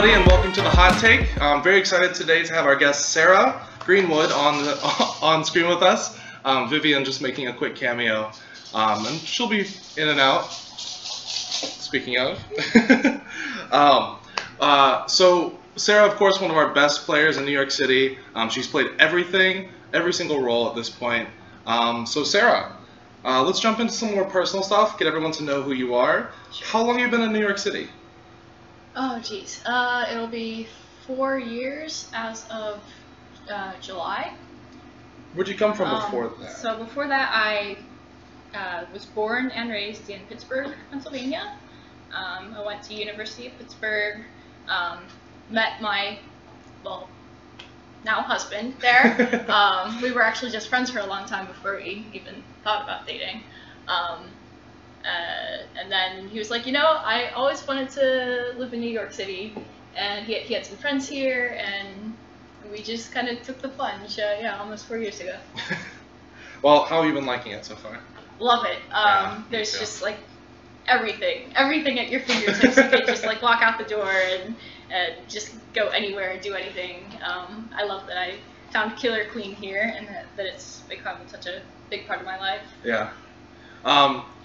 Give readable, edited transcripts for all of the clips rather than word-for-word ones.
everybody, and welcome to the Hot Take. I'm very excited today to have our guest Sarah Greenwood on screen with us. Vivian just making a quick cameo, and she'll be in and out. Speaking of, so Sarah, of course, one of our best players in New York City. She's played every single role at this point. So Sarah, let's jump into some more personal stuff. Get everyone to know who you are. How long have you been in New York City? Oh, geez. It'll be 4 years as of July. Where'd you come from before that? So before that, I was born and raised in Pittsburgh, Pennsylvania. I went to University of Pittsburgh, met my, well, now husband there. We were actually just friends for a long time before we even thought about dating. And then he was like, you know, I always wanted to live in New York City, and he had some friends here, and we just kind of took the plunge, yeah, almost 4 years ago. Well, how have you been liking it so far? Love it. There's just like everything at your fingertips. You can just like walk out the door and just go anywhere and do anything. I love that I found Killer Queen here, and that it's become such a big part of my life. Yeah.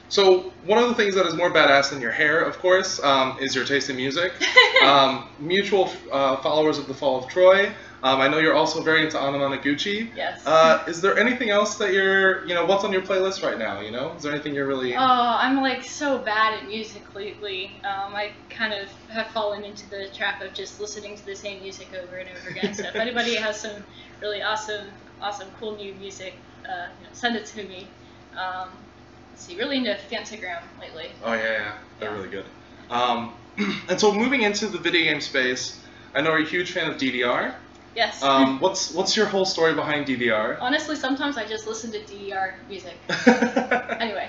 So one of the things that is more badass than your hair, of course, is your taste in music. Mutual followers of the Fall of Troy. I know you're also very into Anamanaguchi. Yes. Is there anything else that you're, what's on your playlist right now, Is there anything you're really... Oh, I'm like so bad at music lately. I kind of have fallen into the trap of just listening to the same music over and over again. So if anybody has some really awesome, cool new music, send it to me. Let's see, really into Fantagram lately. Oh yeah, they're really good. And so moving into the video game space, I know you're a huge fan of DDR. Yes. What's your whole story behind DDR? Honestly, sometimes I just listen to DDR music. Anyway,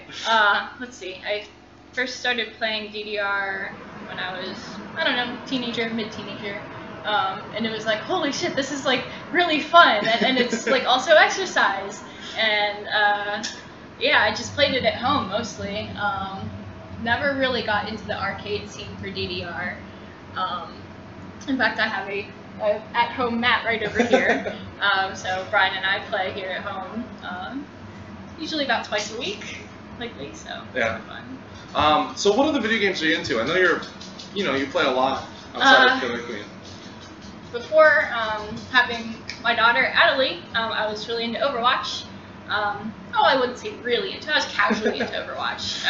let's see. I first started playing DDR when I was, I don't know, teenager, mid-teenager. And it was like, holy shit, this is like really fun, and it's like also exercise. And yeah, I just played it at home mostly. Never really got into the arcade scene for DDR. In fact, I have a at-home mat right over here. So Brian and I play here at home, usually about twice a week lately. So yeah, it's fun. So what other video games are you into? I know you play a lot outside of Killer Queen. Before having my daughter Adalie, I was really into Overwatch. I wouldn't say really into it. I was casually into Overwatch.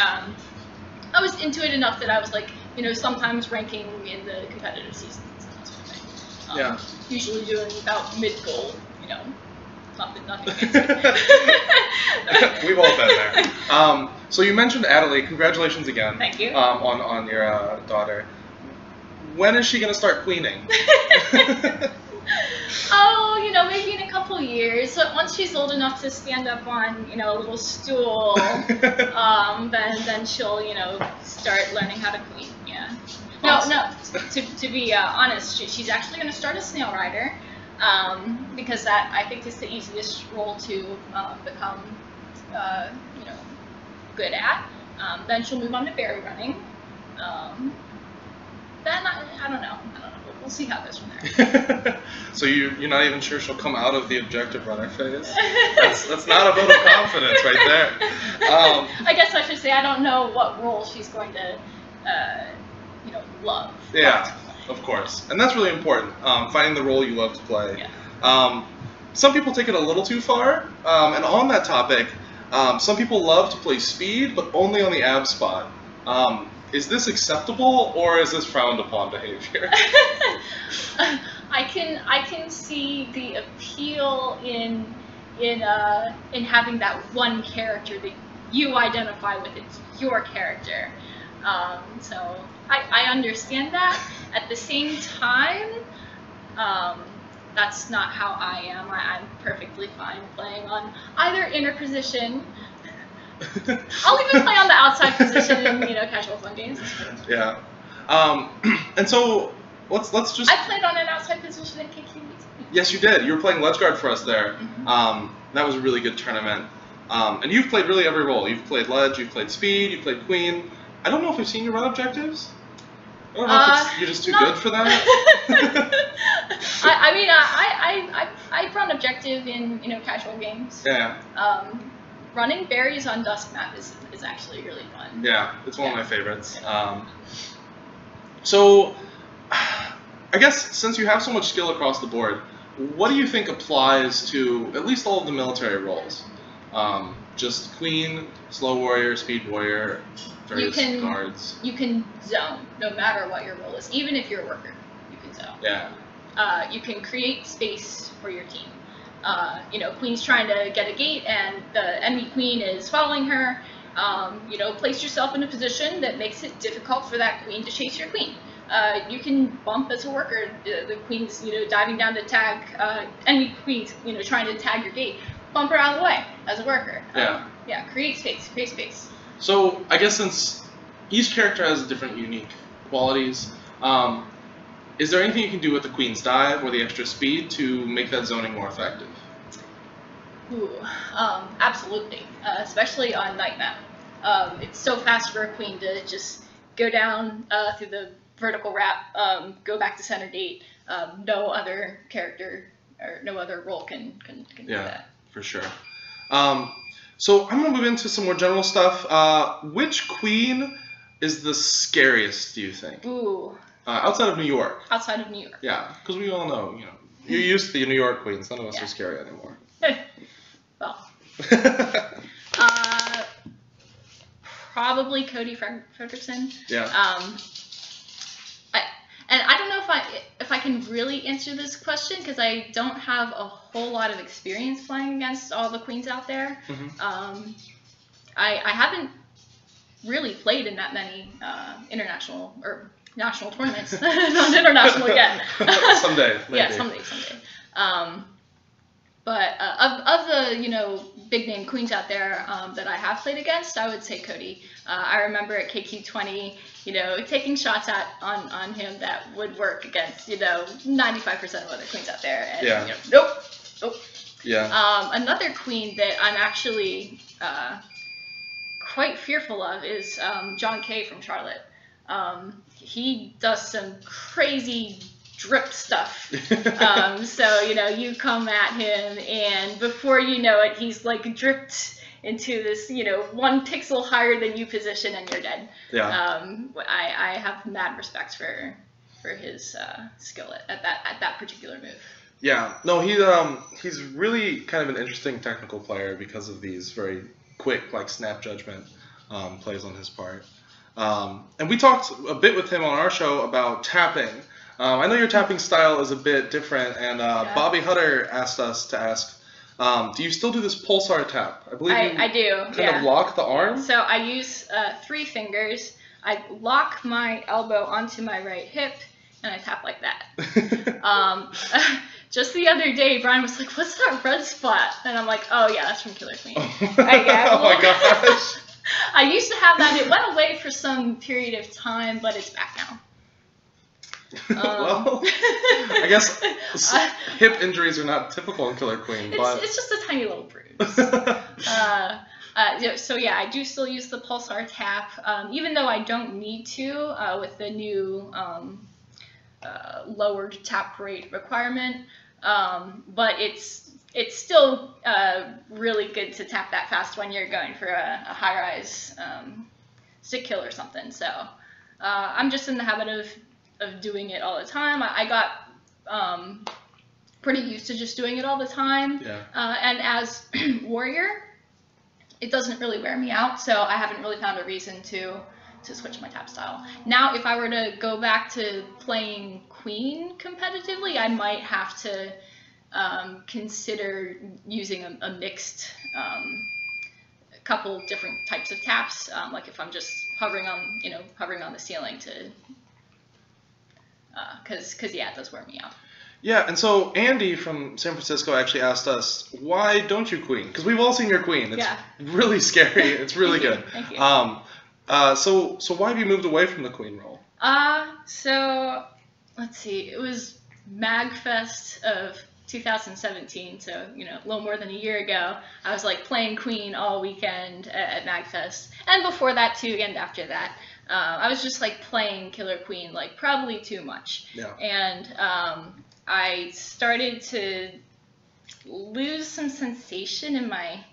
I was into it enough that I was like, sometimes ranking in the competitive seasons and that sort of thing. Yeah. Usually doing about mid-gold, nothing fancy. We've all been there. So you mentioned Adalie. Congratulations again. Thank you. On your daughter. When is she going to start queening? Oh, maybe in a couple years. So once she's old enough to stand up on, a little stool, then she'll, start learning how to queen. Yeah. Awesome. No. To be honest, she's actually going to start as Snail Rider, because that I think is the easiest role to become, good at. Then she'll move on to berry running. Then I don't know. We'll see how it goes from there. So you're not even sure she'll come out of the objective runner phase? That's not a vote of confidence right there. I guess I should say I don't know what role she's going to, love. Yeah, of course. And that's really important, finding the role you love to play. Yeah. Some people take it a little too far, and on that topic, some people love to play speed, but only on the ab spot. Is this acceptable, or is this frowned upon behavior? I can see the appeal in having that one character that you identify with. It's your character. So I understand that. At the same time, that's not how I am. I'm perfectly fine playing on either inner position. I'll even play on the outside position in casual fun games. Yeah. And so let's just. I played on an outside position at KQB. Yes, you did. You were playing Ledgeguard for us there. Mm-hmm. That was a really good tournament. And you've played really every role. You've played Ledge, you've played Speed, you've played Queen. I don't know if we've seen you run objectives. I don't know if you're just too good for that. I mean, I run objective in casual games. Yeah. Running berries on Dusk map is actually really fun. Yeah, it's one of my favorites. So, I guess since you have so much skill across the board, what do you think applies to at least all of the military roles? Just queen, slow warrior, speed warrior, various guards. You can zone no matter what your role is, even if you're a worker. You can zone. Yeah. You can create space for your team. Queen's trying to get a gate, and the enemy queen is following her. Place yourself in a position that makes it difficult for that queen to chase your queen. You can bump as a worker. The queen's, diving down to tag enemy queens, trying to tag your gate. Bump her out of the way as a worker. Yeah. Create space. Create space. So I guess since each character has different unique qualities, is there anything you can do with the queen's dive or the extra speed to make that zoning more effective? Ooh, absolutely. Especially on night map. It's so fast for a queen to just go down through the vertical wrap, go back to center gate. No other character or no other role can do that. For sure. So I'm going to move into some more general stuff. Which queen is the scariest, do you think? Ooh. Outside of New York. Outside of New York. Yeah, because we all know, you're used to the New York queens. None of us are scary anymore. Well. Probably Cody Fredrickson. Yeah. I don't know if I can really answer this question because I don't have a whole lot of experience playing against all the queens out there. Mm-hmm. I haven't really played in that many international or national tournaments. Not international again. Someday. Maybe. Yeah, someday. But of the big name queens out there that I have played against, I would say Cody. I remember at KQ20, taking shots on him that would work against 95% of other queens out there. And, nope. Yeah. Another queen that I'm actually quite fearful of is John Kay from Charlotte. He does some crazy drip stuff. So you come at him, and before you know it, he's like dripped into this 1 pixel higher than you position, and you're dead. Yeah. I have mad respect for his skill at that particular move. Yeah. No, he's really kind of an interesting technical player because of these very quick, like snap judgment plays on his part. And we talked a bit with him on our show about tapping. I know your tapping style is a bit different, and Bobby Hutter asked us to ask, do you still do this pulsar tap? I believe I do. Kind of lock the arm? So I use 3 fingers. I lock my elbow onto my right hip, and I tap like that. Just the other day, Brian was like, "What's that red spot?" And I'm like, "Oh yeah, that's from Killer Queen." Oh my gosh. I used to have that. It went away for some period of time, but it's back now. Well, I guess hip injuries are not typical in Killer Queen, but it's just a tiny little bruise. So yeah, I do still use the pulsar tap, even though I don't need to with the new lowered tap rate requirement. But it's still really good to tap that fast when you're going for a high-rise stick kill or something. So I'm just in the habit of doing it all the time. I got pretty used to just doing it all the time. Yeah. And as warrior, it doesn't really wear me out, so I haven't really found a reason to switch my tap style. Now, if I were to go back to playing Queen competitively, I might have to consider using a mixed couple different types of taps, like if I'm just hovering on the ceiling to, because yeah, it does wear me out. Yeah, and so Andy from San Francisco actually asked us, why don't you queen? Because we've all seen your queen. It's really scary. It's really good. Thank you. So why have you moved away from the queen role? So let's see. It was MagFest of 2017, so you know, a little more than a year ago, I was like playing Queen all weekend at MagFest, and before that too, and after that, I was just like playing Killer Queen like probably too much. Yeah. And I started to lose some sensation in my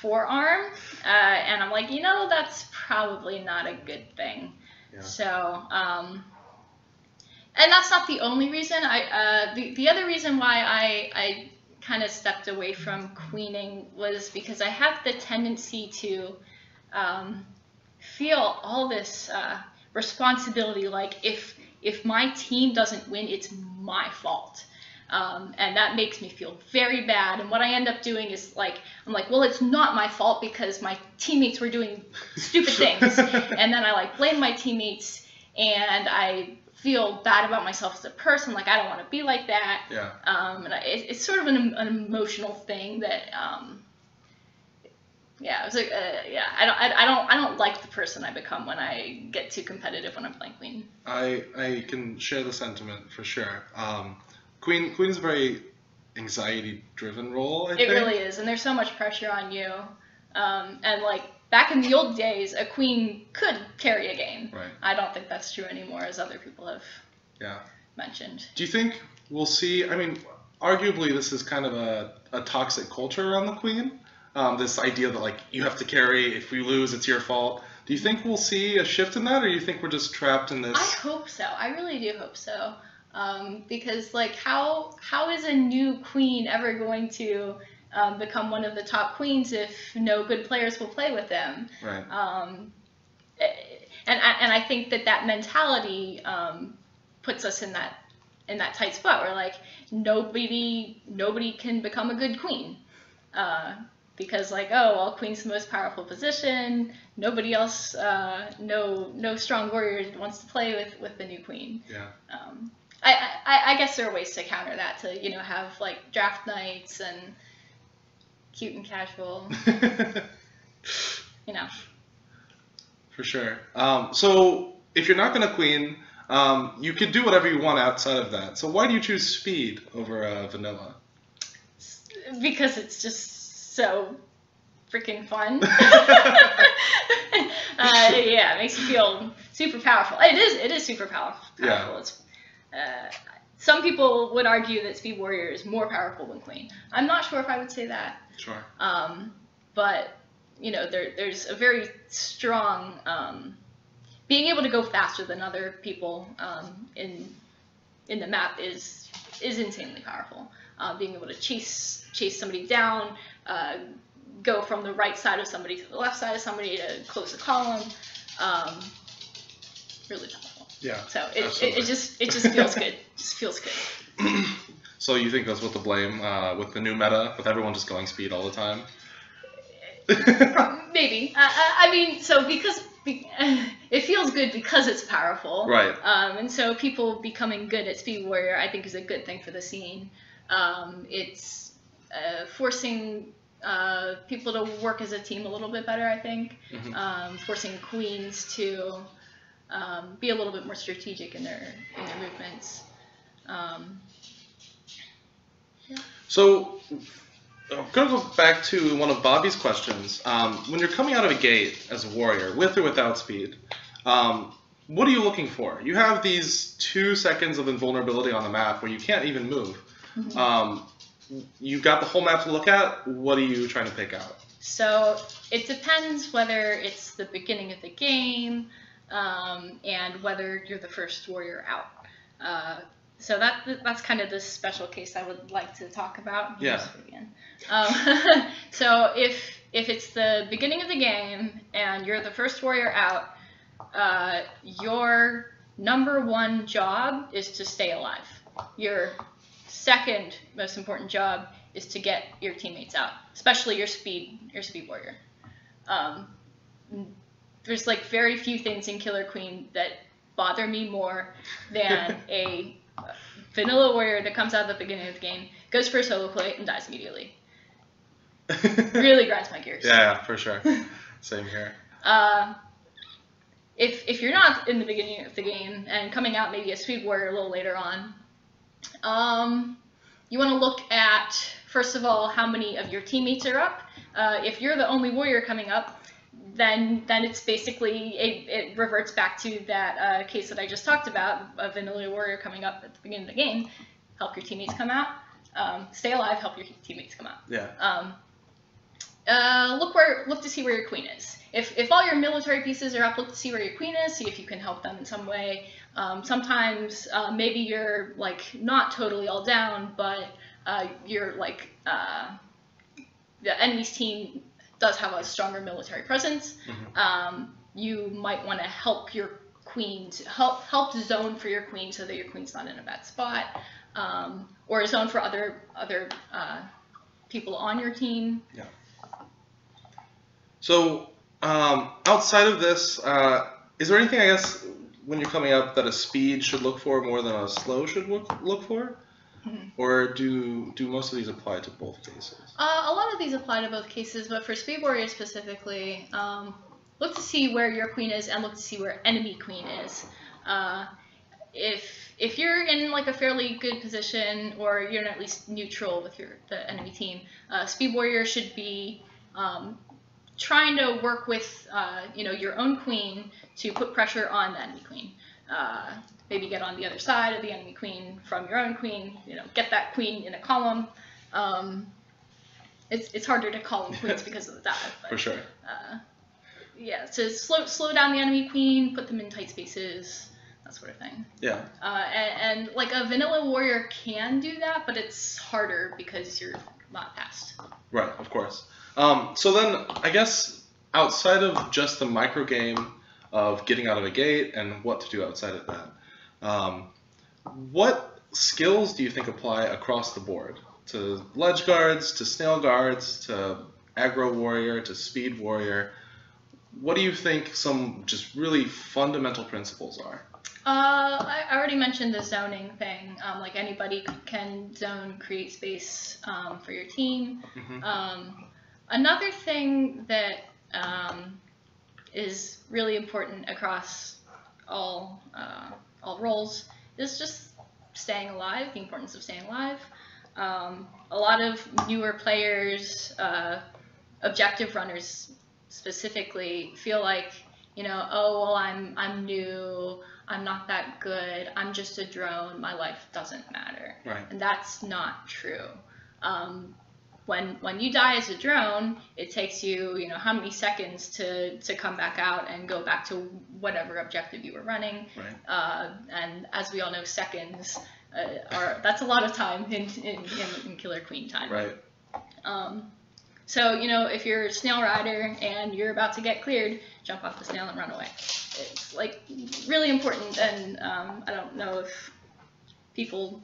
forearm, and I'm like, you know, that's probably not a good thing. Yeah. So, and that's not the only reason. The other reason why I kind of stepped away from queening was because I have the tendency to feel all this responsibility, like if my team doesn't win, it's my fault. And that makes me feel very bad. And what I end up doing is like, I'm like, well, it's not my fault because my teammates were doing stupid things. And then I like blame my teammates, and I feel bad about myself as a person. Like, I don't want to be like that. Yeah. And it's sort of an emotional thing that, yeah, I was like, yeah, I don't like the person I become when I get too competitive when I'm playing Queen. I can share the sentiment for sure. Queen is a very anxiety-driven role, I think. It really is, and there's so much pressure on you. And like back in the old days, a queen could carry a game. Right. I don't think that's true anymore, as other people have mentioned. Do you think we'll see? I mean, arguably, this is kind of a toxic culture around the queen. This idea that like you have to carry. If we lose, it's your fault. Do you think we'll see a shift in that, or do you think we're just trapped in this? I hope so. I really do hope so. Because like how is a new queen ever going to become one of the top queens if no good players will play with them? Right. And I think that mentality puts us in that tight spot where like nobody can become a good queen. Because like, oh well, queen's the most powerful position. Nobody else, no strong warrior wants to play with the new queen. Yeah. I guess there are ways to counter that, to, you know, have like draft nights and cute and casual, you know. For sure. So if you're not gonna queen, you could do whatever you want outside of that. So why do you choose speed over vanilla? Because it's just so freaking fun. Yeah, it makes you feel super powerful. It is super powerful. Yeah. It's, some people would argue that Speed Warrior is more powerful than Queen. I'm not sure if I would say that. Sure. But you know, there's a very strong being able to go faster than other people in the map is insanely powerful. Being able to chase somebody down, go from the right side of somebody to the left side of somebody to close a column, really powerful. Yeah. So it just feels good. It just feels good. So you think that's what to blame with the new meta, with everyone just going speed all the time? Maybe. I mean, so because it feels good because it's powerful. Right. And so people becoming good at Speed Warrior, I think, is a good thing for the scene. It's forcing people to work as a team a little bit better, I think. Mm-hmm. Forcing queens to be a little bit more strategic in their movements. Yeah. So I'm going to go back to one of Bobby's questions. When you're coming out of a gate as a warrior, with or without speed, what are you looking for? You have these 2 seconds of invulnerability on the map where you can't even move. Mm-hmm. You've got the whole map to look at. What are you trying to pick out? So it depends whether it's the beginning of the game, and whether you're the first warrior out. So that's kind of the special case I would like to talk about. Yeah. So if it's the beginning of the game and you're the first warrior out, your #1 job is to stay alive. Your second most important job is to get your teammates out, especially your speed warrior. There's like very few things in Killer Queen that bother me more than a vanilla warrior that comes out at the beginning of the game, goes for a solo play, and dies immediately. Really grinds my gears. Yeah, for sure. Same here. If you're not in the beginning of the game and coming out maybe a speed warrior a little later on, you want to look at, first of all, how many of your teammates are up. If you're the only warrior coming up, then it's basically, it reverts back to that case that I just talked about, of vanilla warrior coming up at the beginning of the game. Help your teammates come out. Stay alive, help your teammates come out. Yeah. Look to see where your queen is. If all your military pieces are up, look to see where your queen is. See if you can help them in some way. Sometimes maybe you're like not totally all down, but you're like the enemy's team does have a stronger military presence. You might want to help your queen, help zone for your queen so that your queen's not in a bad spot, or zone for other people on your team. Yeah. So outside of this, is there anything, I guess, when you're coming up that a speed should look for more than a slow should look for? Or do most of these apply to both cases? A lot of these apply to both cases, but for Speed Warrior specifically, look to see where your queen is and look to see where enemy queen is. If you're in like a fairly good position, or you're at least neutral with the enemy team, Speed Warrior should be trying to work with your own queen to put pressure on the enemy queen. Maybe get on the other side of the enemy queen from your own queen. Get that queen in a column. It's harder to column queens because of the dive. But, for sure. Yeah, to slow down the enemy queen, put them in tight spaces, that sort of thing. Yeah. And like a vanilla warrior can do that, but it's harder because you're not fast. Right, of course. So then, I guess, outside of just the micro game of getting out of a gate and what to do outside of that, what skills do you think apply across the board? To ledge guards, to snail guards, to aggro warrior, to speed warrior? What do you think some just really fundamental principles are? I already mentioned the zoning thing. Like anybody can zone, create space for your team. Another thing that is really important across all roles is just staying alive, the importance of staying alive. A lot of newer players, objective runners specifically, feel like, oh, well, I'm new, I'm not that good, I'm just a drone, my life doesn't matter. Right. And that's not true. When you die as a drone, it takes you, how many seconds to come back out and go back to whatever objective you were running. Right. And as we all know, seconds that's a lot of time in Killer Queen time. Right. So, if you're a snail rider and you're about to get cleared, jump off the snail and run away. It's like really important, and I don't know if people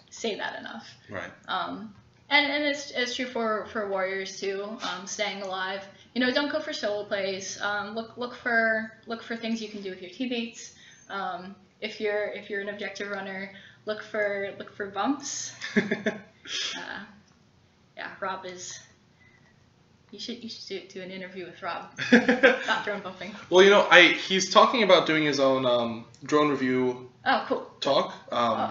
say that enough. Right. And it's true for warriors too. Staying alive. Don't go for solo plays. Look for things you can do with your teammates. If you're an objective runner, look for bumps. Yeah, Rob is. You should do an interview with Rob about drone bumping. Well, he's talking about doing his own drone review. Oh, cool. Talk.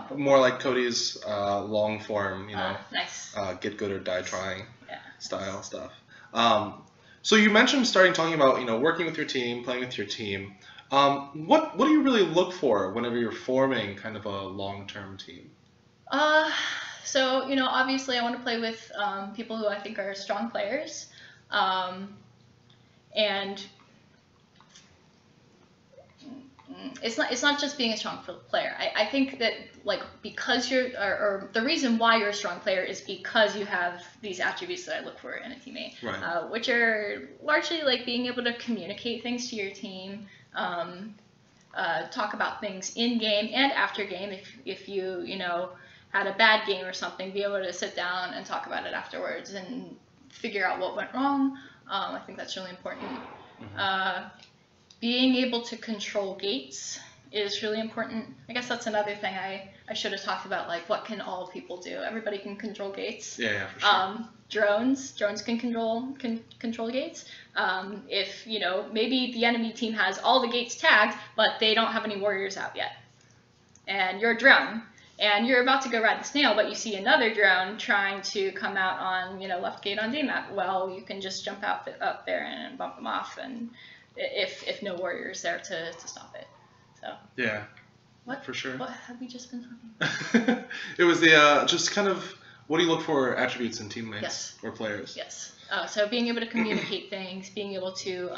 Cool. More like Cody's long form, nice. Get good or die trying style nice. stuff. So you mentioned talking about working with your team, playing with your team. What do you really look for whenever you're forming kind of a long-term team? So obviously I want to play with people who I think are strong players, and it's not just being a strong player. I think that because you're or the reason why you're a strong player is because you have these attributes that I look for in a teammate, right. Which are largely like being able to communicate things to your team, talk about things in game and after game. If you had a bad game or something, be able to sit down and talk about it afterwards and figure out what went wrong. I think that's really important. Being able to control gates is really important. I guess that's another thing I should have talked about, like what can all people do? Everybody can control gates. Yeah, for sure. Drones can control gates. If maybe the enemy team has all the gates tagged, but they don't have any warriors out yet, and you're a drone, and you're about to go ride the snail, but you see another drone trying to come out on, left gate on D-map. Well, you can just jump up there and bump them off, and if no warrior's there to stop it. So. Yeah. What? For sure. What have we just been talking? It was the just kind of what do you look for attributes in teammates or players? Yes. So being able to communicate things, being able to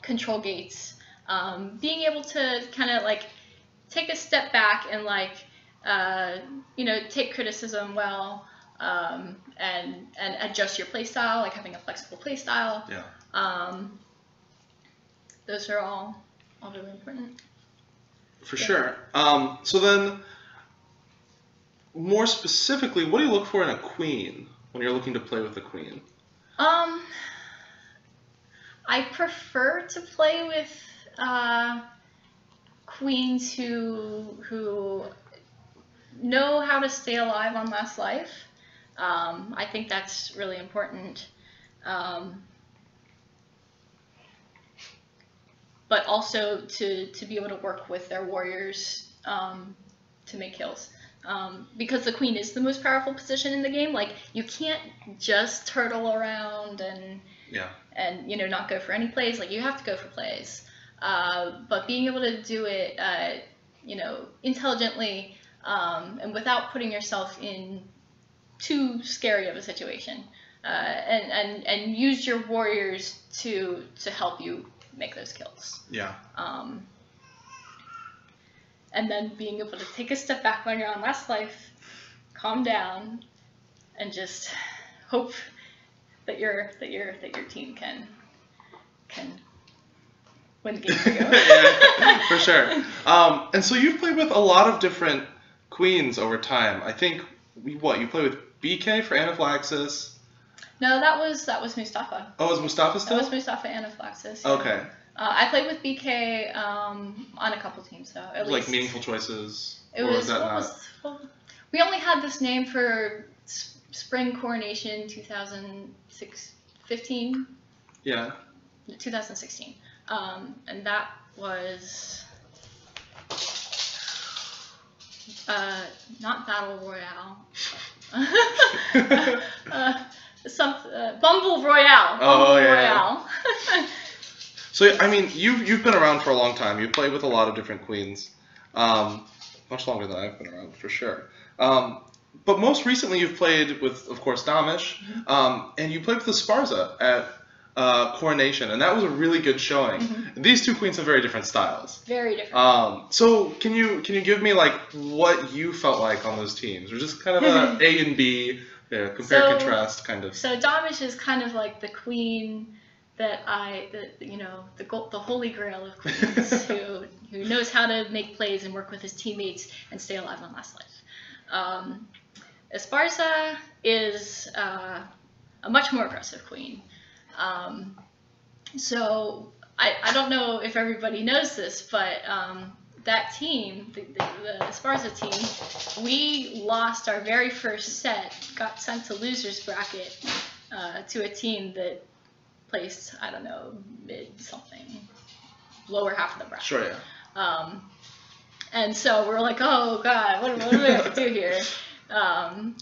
control gates, being able to kind of like take a step back and take criticism well, and adjust your play style, like having a flexible play style. Yeah. Those are all really important. For sure. So then, more specifically, what do you look for in a queen when you're looking to play with a queen? I prefer to play with queens who know how to stay alive on last life. I think that's really important. But also to be able to work with their warriors to make kills. Because the queen is the most powerful position in the game. Like, you can't just turtle around and not go for any plays. Like, you have to go for plays. But being able to do it intelligently and without putting yourself in too scary of a situation. And use your warriors to help you make those kills. Yeah. And then being able to take a step back when you're on last life, calm down, and just hope that your team can win the game for you. Yeah, for sure. And so you've played with a lot of different queens over time. I think you play with BK for anaphylaxis. No, that was Mustafa. Oh, was Mustafa still? That was Mustafa anaphylaxis. Yeah. Okay. I played with BK on a couple teams though. At least. Like Meaningful Choices. We only had this name for Spring Coronation 2015. Yeah. 2016. And that was not Battle Royale. Bumble Royale. Oh, yeah. Royale. So, I mean, you've been around for a long time. You've played with a lot of different queens. Much longer than I've been around, for sure. But most recently you've played with, of course, Damish. And you played with Esaprza at Coronation. And that was a really good showing. Mm-hmm. These two queens have very different styles. Very different. So, can you give me, like, what you felt like on those teams? Or just kind of a A and B, compare, contrast kind of. So, Damish is kind of like the queen that the holy grail of queens who knows how to make plays and work with his teammates and stay alive on last life. Esaprza is a much more aggressive queen. So I don't know if everybody knows this, but that team, the Esaprza team, we lost our very first set, got sent to losers bracket to a team that placed, I don't know, mid something, lower half of the bracket. Sure, yeah. And so we're like, oh god, what do we have to do here? And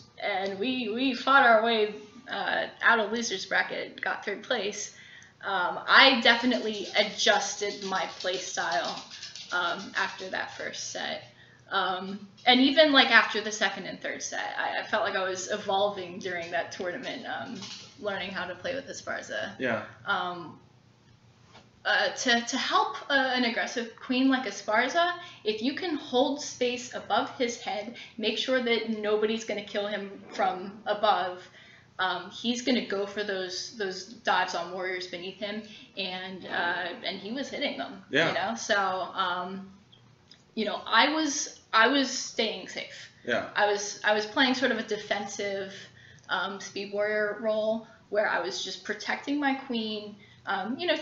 we fought our way out of losers bracket, got third place. I definitely adjusted my play style after that first set. And even like after the second and third set, I felt like I was evolving during that tournament, learning how to play with Esaprza. Yeah. To help an aggressive queen like Esaprza, if you can hold space above his head, make sure that nobody's going to kill him from above. He's going to go for those dives on warriors beneath him, and he was hitting them. Yeah. So I was staying safe. Yeah. I was playing sort of a defensive speed warrior role where I was just protecting my queen,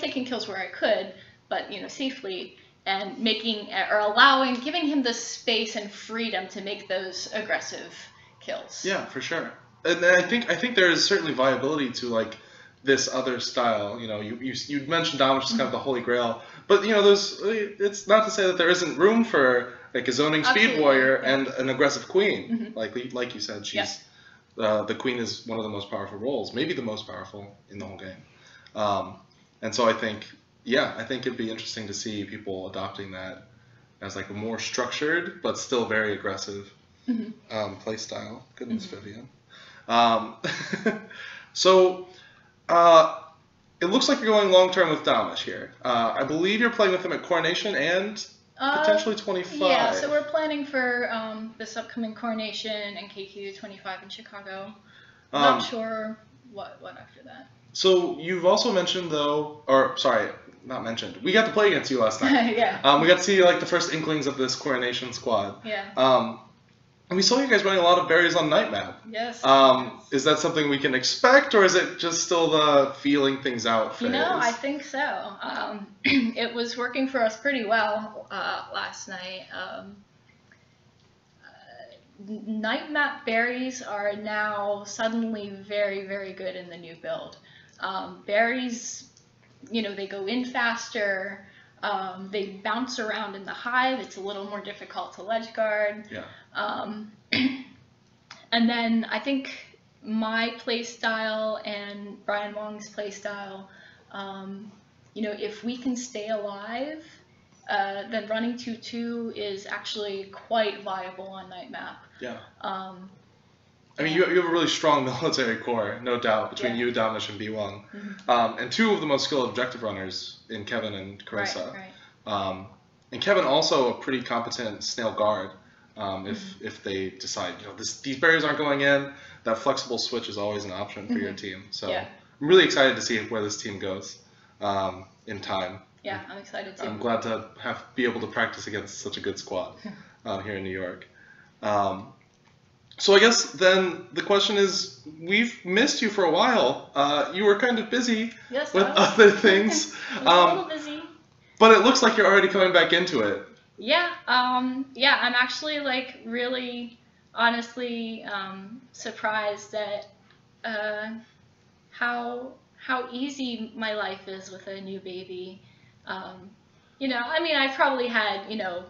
taking kills where I could, but safely, and giving him the space and freedom to make those aggressive kills. Yeah, for sure. And I think there is certainly viability to like this other style. You mentioned Damish is kind of the holy grail, but it's not to say that there isn't room for like a zoning speed Absolutely, warrior yeah. and an aggressive queen. Mhm. Like you said, Yeah. she's the queen is one of the most powerful roles, maybe the most powerful in the whole game. And so I think it'd be interesting to see people adopting that as like a more structured but still very aggressive play style. Goodness, Vivian. Um, so it looks like you're going long term with Damish here. I believe you're playing with him at Coronation and potentially 25. Yeah, so we're planning for this upcoming Coronation and KQ 25 in Chicago. Not sure what after that. So you've also mentioned though, or sorry, not mentioned. We got to play against you last night. Yeah. We got to see like the first inklings of this Coronation squad. Yeah. And we saw you guys running a lot of berries on night map. Yes. Is that something we can expect, or is it just still the feeling things out phase? You know, I think so. It was working for us pretty well last night. Night map berries are now suddenly very, very good in the new build. Berries, you know, they go in faster. They bounce around in the hive. It's a little more difficult to ledge guard. Yeah. And then I think my play style and Brian Wong's play style, you know, if we can stay alive, then running 2-2 is actually quite viable on night map. Yeah. I mean, you have a really strong military core, no doubt, between Yeah. you, Damish, and B1. And two of the most skilled objective runners in Kevin and Carissa. Right. And Kevin also a pretty competent snail guard. If they decide, you know, these berries aren't going in, that flexible switch is always an option for your team. So Yeah. I'm really excited to see where this team goes in time. Yeah, I'm excited too. I'm glad to be able to practice against such a good squad here in New York. So I guess then the question is, we've missed you for a while. You were kind of busy Yes, with I was. other things. I was a little busy. But it looks like you're already coming back into it. Yeah, yeah, I'm actually like really, honestly, surprised at how easy my life is with a new baby. You know, I mean, I probably had, you know,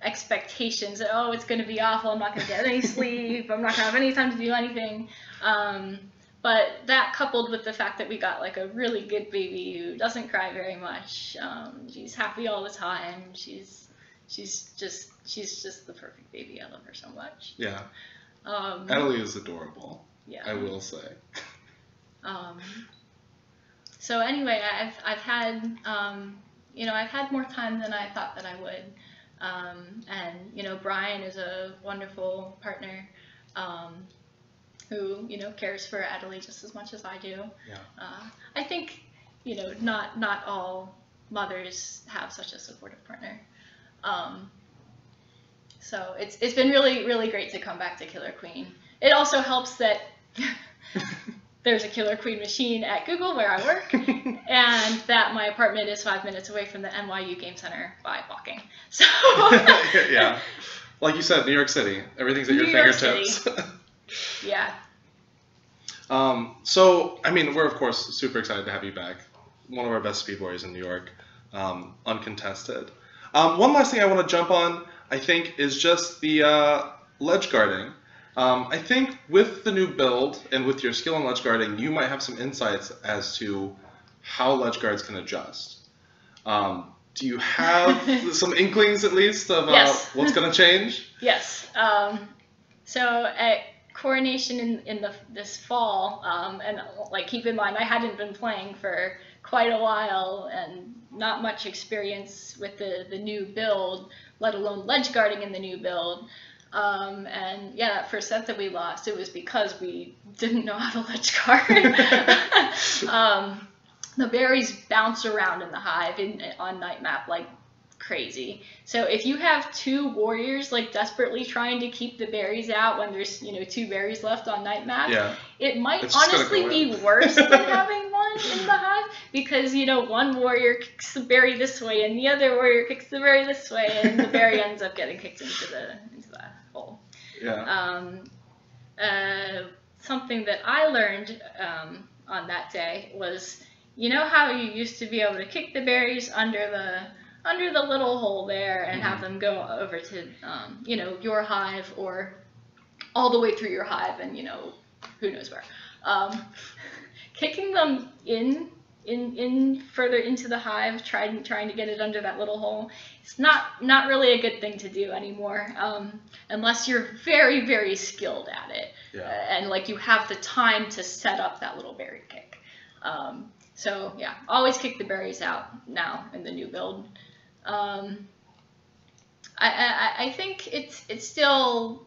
expectations that, oh, it's going to be awful, I'm not going to get any sleep, I'm not going to have any time to do anything. But that coupled with the fact that we got like a really good baby who doesn't cry very much, she's happy all the time, she's just the perfect baby. I love her so much. Yeah. Adalie is adorable. Yeah. I will say. So anyway, I've had you know, I've had more time than I thought that I would. And you know, Brian is a wonderful partner who, you know, cares for Adalie just as much as I do. Yeah. I think, you know, not all mothers have such a supportive partner. So it's been really, really great to come back to Killer Queen. It also helps that there's a Killer Queen machine at Google where I work, and that my apartment is 5 minutes away from the NYU Game Center by walking. So yeah, like you said, New York City, everything's at your fingertips. Yeah. So I mean, we're of course super excited to have you back. One of our best speed warriors in New York, uncontested. One last thing I want to jump on, I think, is just the ledge guarding. I think with the new build and with your skill in ledge guarding, you might have some insights as to how ledge guards can adjust. Do you have some inklings, at least, of what's going to change? Yes. So at Coronation in this fall, and like keep in mind, I hadn't been playing for quite a while and not much experience with the new build, let alone ledge guarding in the new build. And yeah, that first set that we lost, it was because we didn't know how to ledge guard. The berries bounce around in the hive on night map like crazy. So if you have two warriors like desperately trying to keep the berries out when there's, you know, two berries left on night map, it might honestly be worse than having one in the hive, because, you know, one warrior kicks the berry this way and the other warrior kicks the berry this way, and the berry ends up getting kicked into the hole. Yeah. Something that I learned on that day was, you know how you used to be able to kick the berries under under the little hole there and have them go over to, you know, your hive or all the way through your hive and, you know, who knows where. Kicking them in further into the hive, trying to get it under that little hole, it's not really a good thing to do anymore, unless you're very, very skilled at it, and like you have the time to set up that little berry kick. So yeah, always kick the berries out now in the new build. I think it's still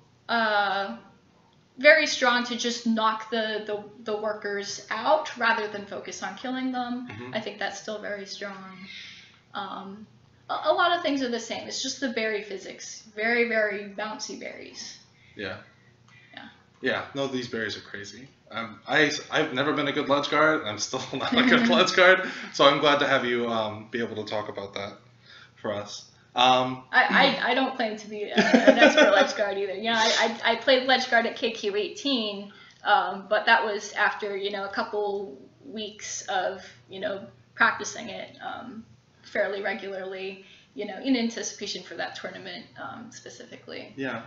very strong to just knock the workers out rather than focus on killing them. I think that's still very strong. A lot of things are the same. It's just the berry physics. Very, very bouncy berries. Yeah. No, these berries are crazy. I've never been a good ledge guard. I'm still not a good ledge guard, so I'm glad to have you be able to talk about that for us. I don't claim to be an expert ledge guard either. You know, I played ledge guard at KQ18, but that was after, you know, a couple weeks of, you know, practicing it fairly regularly, you know, in anticipation for that tournament specifically. Yeah.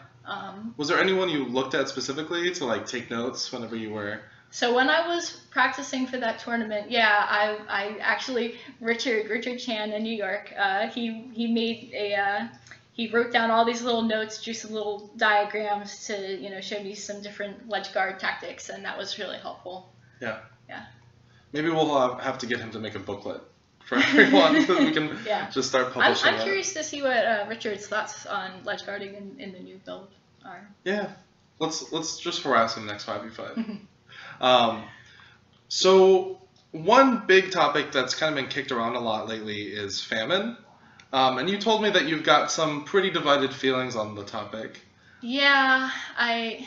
Was there anyone you looked at specifically to like take notes whenever you were? So when I was practicing for that tournament, yeah, I actually, Richard Chan in New York, he made he wrote down all these little notes, drew some little diagrams to, you know, show me some different ledge guard tactics, and that was really helpful. Yeah. Maybe we'll have to get him to make a booklet for everyone so we can just start publishing. I'm curious to see what Richard's thoughts on ledge guarding in the new build are. Yeah, let's just harass him next 5v5. So one big topic that's kind of been kicked around a lot lately is famine. And you told me that you've got some pretty divided feelings on the topic. Yeah, I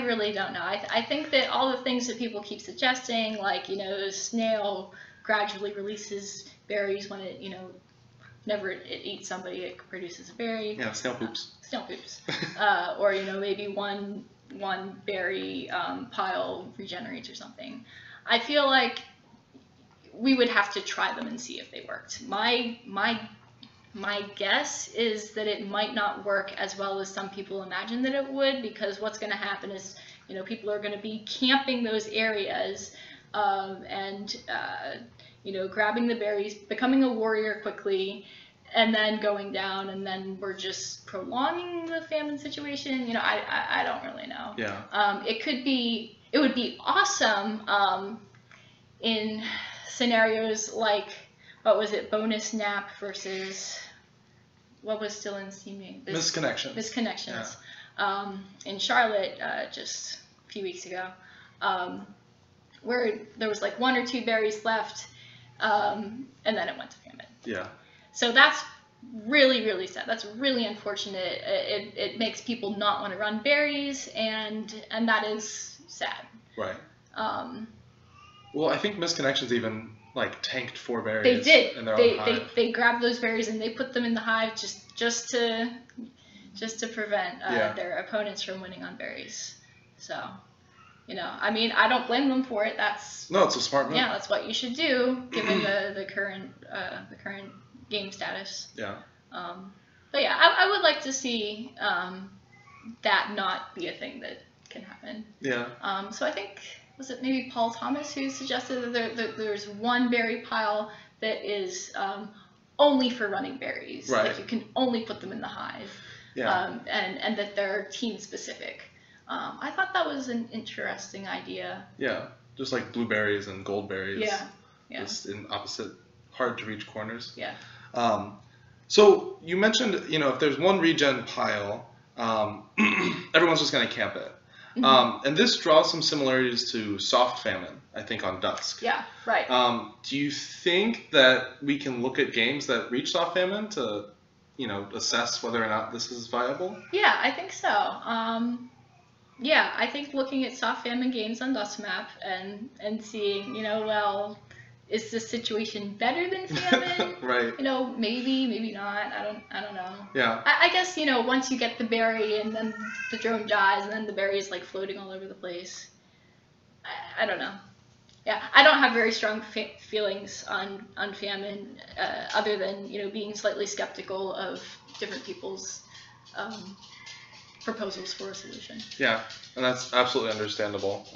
really don't know. I think that all the things that people keep suggesting, like, you know, snail gradually releases berries when it, you know, whenever it eats somebody, it produces a berry. Yeah, snail poops. Snail poops. Or, you know, maybe one berry pile regenerates or something. I feel like we would have to try them and see if they worked. My guess is that it might not work as well as some people imagine that it would, because what's going to happen is, you know, people are going to be camping those areas and you know, grabbing the berries, becoming a warrior quickly, and then going down, and then we're just prolonging the famine situation. You know, I don't really know. Yeah. It would be awesome in scenarios like, what was it, bonus nap versus what was still in Steaming? Misconnections. Yeah. In Charlotte just a few weeks ago, where there was like 1 or 2 berries left, and then it went to famine. Yeah. So that's really, really sad. That's really unfortunate. It makes people not want to run berries, and that is sad. Right. Well, I think Misconnections even like tanked 4 berries. They did. In their own hive. They grabbed those berries and they put them in the hive just to prevent their opponents from winning on berries. So, you know, I mean, I don't blame them for it. It's a smart move. Yeah, that's what you should do given the current game status. Yeah. But yeah, I would like to see that not be a thing that can happen. Yeah. So I think, was it maybe Paul Thomas who suggested that there's 1 berry pile that is only for running berries. Right. Like you can only put them in the hive. Yeah. And that they're team specific. I thought that was an interesting idea. Yeah. Just like blueberries and goldberries. Yeah. Just in opposite, hard to reach corners. Yeah. So you mentioned, you know, if there's 1 regen pile, everyone's just going to camp it. Mm-hmm. And this draws some similarities to soft famine, I think, on Dusk. Yeah, right. Do you think that we can look at games that reach soft famine to, you know, assess whether or not this is viable? Yeah, I think so. Yeah, I think looking at soft famine games on Dusk Map and seeing, you know, well, is this situation better than famine? Right. You know, maybe not. I don't know. Yeah. I guess, you know, once you get the berry and then the drone dies and then the berry is like floating all over the place. I don't know. Yeah, I don't have very strong feelings on Famine, other than being slightly skeptical of different people's proposals for a solution. Yeah, and that's absolutely understandable.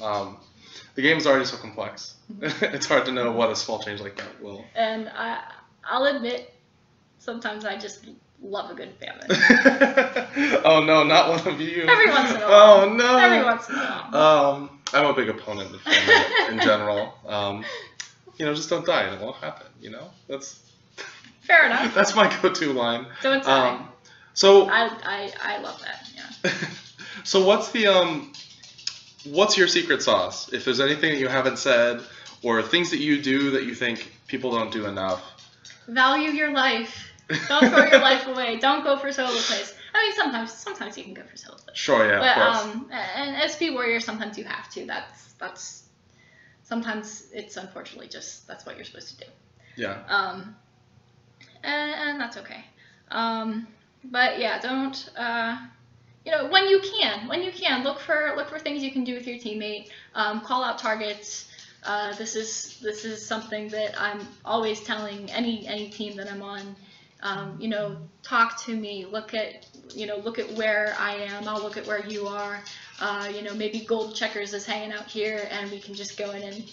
The game's already so complex. It's hard to know what a small change like that will. And I'll admit, sometimes I just love a good Famine. Oh no, not one of you. Every once in a while. Oh no. Every once in a while. I'm a big opponent of Famine in general. Just don't die and it won't happen. That's fair enough. That's my go-to line. Don't die. So I love that. Yeah. So what's your secret sauce? If there's anything that you haven't said or things that you do that you think people don't do enough. Value your life. Don't throw your life away. Don't go for solo plays. I mean, sometimes you can go for solo plays. Sure, yeah, but, of course. And SP Warrior, sometimes you have to. That's sometimes it's unfortunately just that's what you're supposed to do. Yeah. And that's okay. But yeah, don't. When you can look for things you can do with your teammate. Call out targets. This is something that I'm always telling any team that I'm on. Talk to me. Look at where I am. I'll look at where you are. Maybe Gold Checkers is hanging out here, and we can just go in and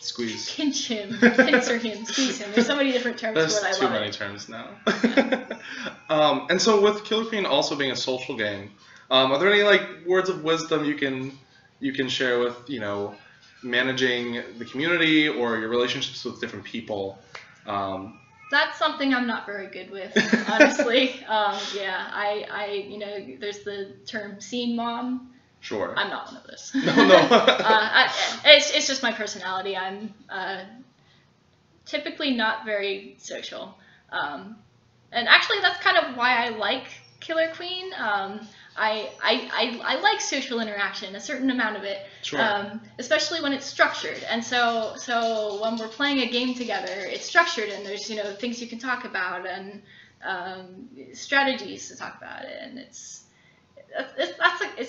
squeeze. Pinch him, pincer him, squeeze him. There's so many different terms There's for it. I too love many it. terms now. Yeah. And so with Killer Queen also being a social game, are there any words of wisdom you can share with managing the community or your relationships with different people? That's something I'm not very good with, honestly. There's the term scene mom. Sure. I'm not one of those. No. It's just my personality. I'm typically not very social. And actually, that's kind of why I like Killer Queen. I like social interaction, a certain amount of it, Sure. Especially when it's structured. And so when we're playing a game together, it's structured, and there's things you can talk about and strategies to talk about it, and it's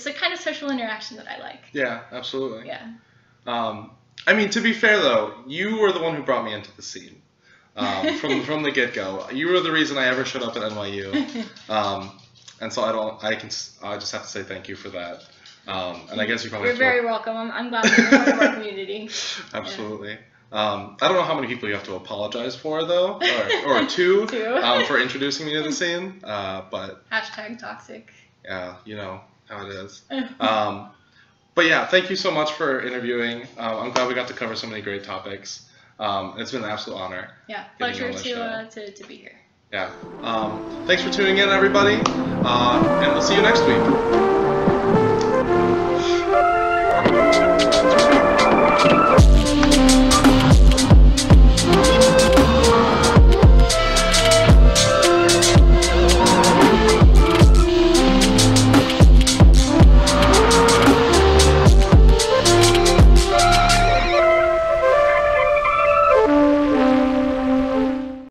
the kind of social interaction that I like. Yeah, absolutely. Yeah. I mean, to be fair though, you were the one who brought me into the scene from the get-go. You were the reason I ever showed up at NYU. And so I just have to say thank you for that. And I guess you probably You're very welcome. I'm glad you're part of our community. Absolutely. Yeah. I don't know how many people you have to apologize for though, or two, for introducing me to the scene. But hashtag toxic. Yeah, you know how it is. But yeah, thank you so much for interviewing. I'm glad we got to cover so many great topics. It's been an absolute honor. Yeah, pleasure to be here. Yeah. Thanks for tuning in, everybody. And we'll see you next week.